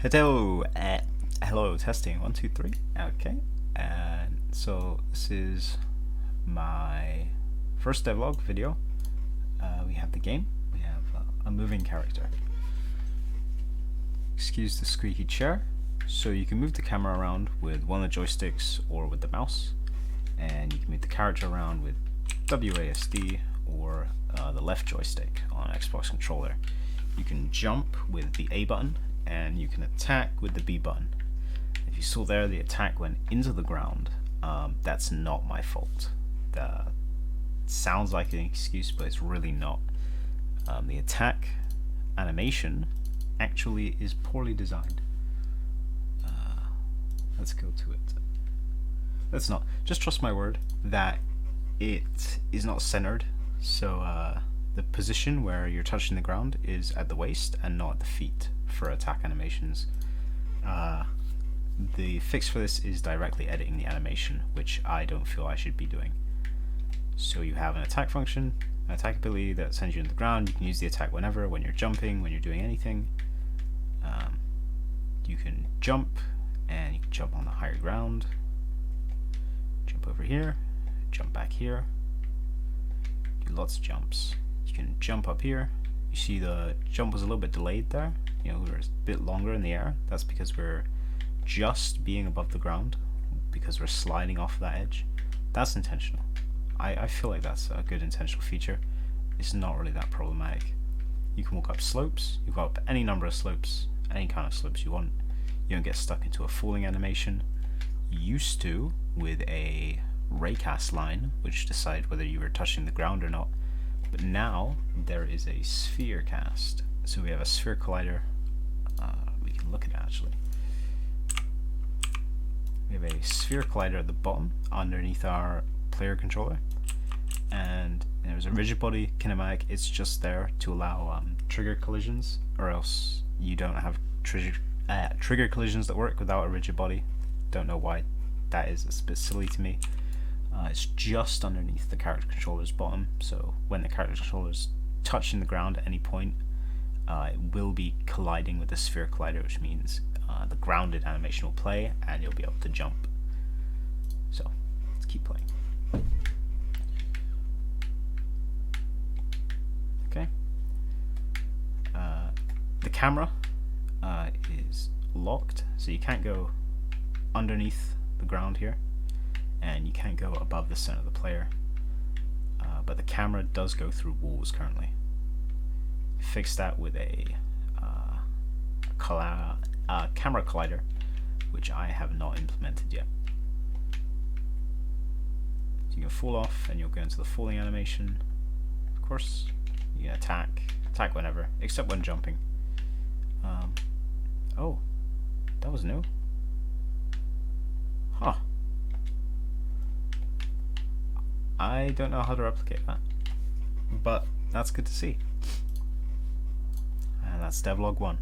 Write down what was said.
Hello, hello, testing, 1, 2, 3. Okay, and so this is my first devlog video. We have the game, we have a moving character. Excuse the squeaky chair. So you can move the camera around with one of the joysticks or with the mouse, and you can move the character around with WASD or the left joystick on an Xbox controller. You can jump with the A button, and you can attack with the B button. If you saw there, the attack went into the ground. That's not my fault. That sounds like an excuse, but it's really not. The attack animation actually is poorly designed. Let's go to it. Let's not. Just trust my word that it is not centered. So the position where you're touching the ground is at the waist and not at the feet for attack animations. The fix for this is directly editing the animation, which I don't feel I should be doing. So you have an attack function, an attack ability that sends you to the ground. You can use the attack whenever, when you're jumping, when you're doing anything. You can jump, and you can jump on the higher ground. Jump over here, jump back here. Do lots of jumps. You can jump up here. You see the jump was a little bit delayed there. You know, we're a bit longer in the air. That's because we're just being above the ground, because we're sliding off that edge. That's intentional. I feel like that's a good intentional feature. It's not really that problematic. You can walk up slopes. You can go up any number of slopes, any kind of slopes you want. You don't get stuck into a falling animation. You used to with a raycast line, which decided whether you were touching the ground or not. But now there is a sphere cast. So we have a sphere collider. We can look at it actually. We have a sphere collider at the bottom underneath our player controller, and there's a rigid body kinematic. It's just there to allow trigger collisions, or else you don't have trigger collisions that work without a rigid body. Don't know why that is. It's a bit silly to me. It's just underneath the character controller's bottom, so when the character controller is touching the ground at any point, it will be colliding with the sphere collider, which means the grounded animation will play and you'll be able to jump. So let's keep playing. Okay. The camera is locked, so you can't go underneath the ground here, and you can't go above the center of the player, but the camera does go through walls currently. Fix that with a camera collider, which I have not implemented yet. So you can fall off and you'll go into the falling animation. Of course, you can attack whenever, except when jumping. Oh, that was new. Huh. I don't know how to replicate that, but that's good to see. And that's devlog 1.